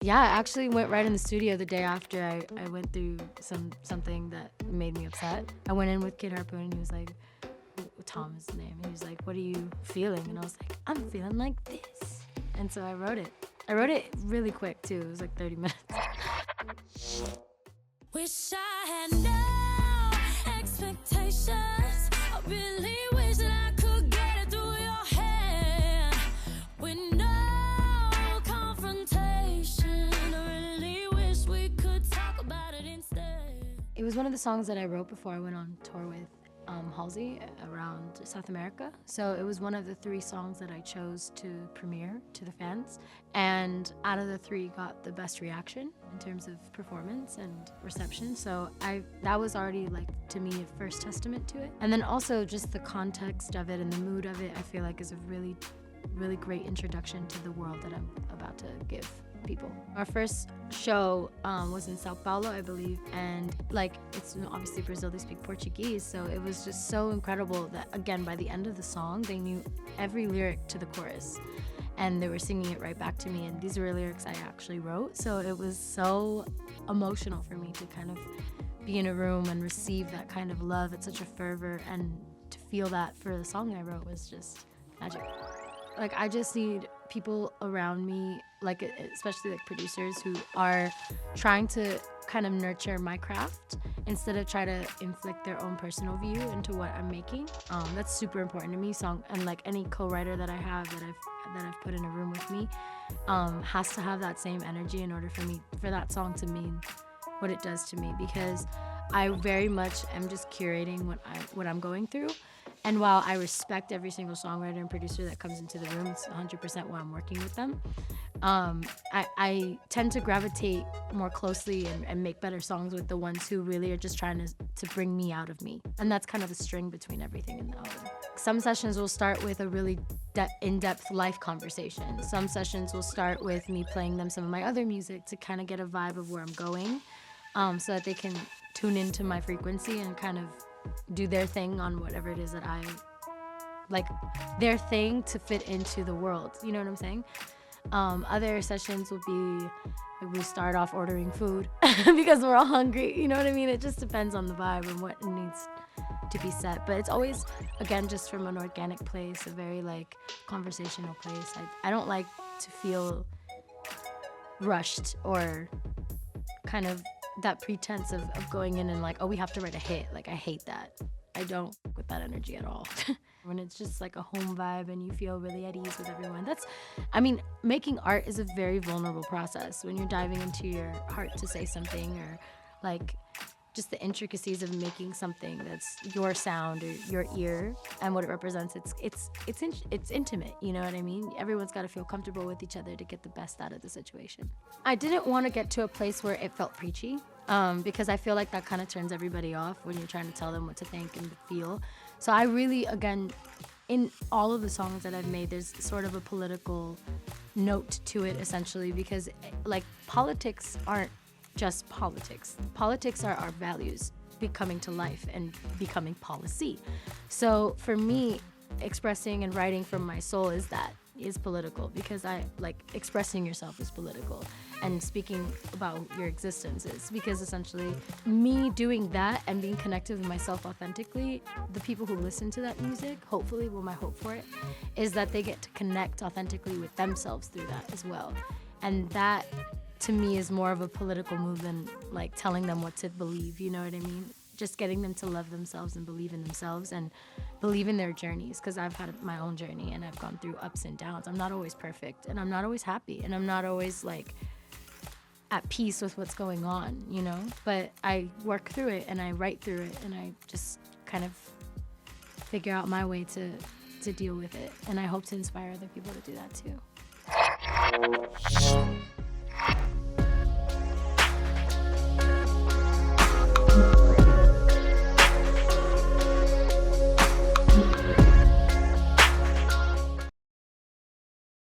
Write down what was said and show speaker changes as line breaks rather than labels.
Yeah, I actually went right in the studio the day after I went through something that made me upset. I went in with Kid Harpoon and he was like, Tom is his name, and he was like, what are you feeling? And I was like, I'm feeling like this. And so I wrote it. I wrote it really quick too, it was like 30 minutes.
Wish I had no expectations. I really wish that I could get it through your head with no confrontation. I really wish we could talk about it instead.
It was one of the songs that I wrote before I went on tour with Halsey around South America. So it was one of the 3 songs that I chose to premiere to the fans. And out of the 3 got the best reaction in terms of performance and reception. So that was already, like, to me, a first testament to it. And then also just the context of it and the mood of it, I feel like is a really, really great introduction to the world that I'm about to give people. Our first show was in Sao Paulo, I believe, and like, it's obviously Brazil, they speak Portuguese, so it was just so incredible that, again, by the end of the song, they knew every lyric to the chorus, and they were singing it right back to me, and these were lyrics I actually wrote, so it was so emotional for me to kind of be in a room and receive that kind of love at such a fervor, and to feel that for the song I wrote was just magic. Like, I just need people around me, like, especially like producers who are trying to kind of nurture my craft instead of try to inflict their own personal view into what I'm making. That's super important to me. And like any co-writer that I have that I've put in a room with me has to have that same energy in order for that song to mean what it does to me, because I very much am just curating what I'm going through. And while I respect every single songwriter and producer that comes into the room, it's 100% why I'm working with them, I tend to gravitate more closely and make better songs with the ones who really are just trying to bring me out of me. And that's kind of the string between everything in the album. Some sessions will start with a really in-depth life conversation. Some sessions will start with me playing them some of my other music to kind of get a vibe of where I'm going, so that they can tune into my frequency and kind of do their thing on whatever it is that I like, their thing to fit into the world, you know what I'm saying? Other sessions will be like, we start off ordering food because we're all hungry, you know what I mean? It just depends on the vibe and what needs to be set, but it's always, again, just from an organic place, a very like conversational place. I don't like to feel rushed or kind of that pretense of going in and like, oh, we have to write a hit. Like, I hate that. I don't with that energy at all. When it's just like a home vibe and you feel really at ease with everyone. Making art is a very vulnerable process when you're diving into your heart to say something, or like just the intricacies of making something that's your sound or your ear and what it represents. It's intimate, you know what I mean? Everyone's got to feel comfortable with each other to get the best out of the situation. I didn't want to get to a place where it felt preachy, because I feel like that kind of turns everybody off when you're trying to tell them what to think and feel. So I really, again, in all of the songs that I've made, there's sort of a political note to it, essentially, because like, politics aren't just politics. Politics are our values becoming to life and becoming policy. So for me, expressing and writing from my soul is political, because I like expressing yourself is political, and speaking about your existence is, because essentially me doing that and being connected with myself authentically, the people who listen to that music, hopefully, well, my hope for it is that they get to connect authentically with themselves through that as well. And that, to me, is more of a political move than like telling them what to believe, you know what I mean? Just getting them to love themselves and believe in themselves and believe in their journeys, because I've had my own journey and I've gone through ups and downs. I'm not always perfect, and I'm not always happy, and I'm not always like at peace with what's going on, you know? But I work through it and I write through it, and I just kind of figure out my way to deal with it. And I hope to inspire other people to do that too.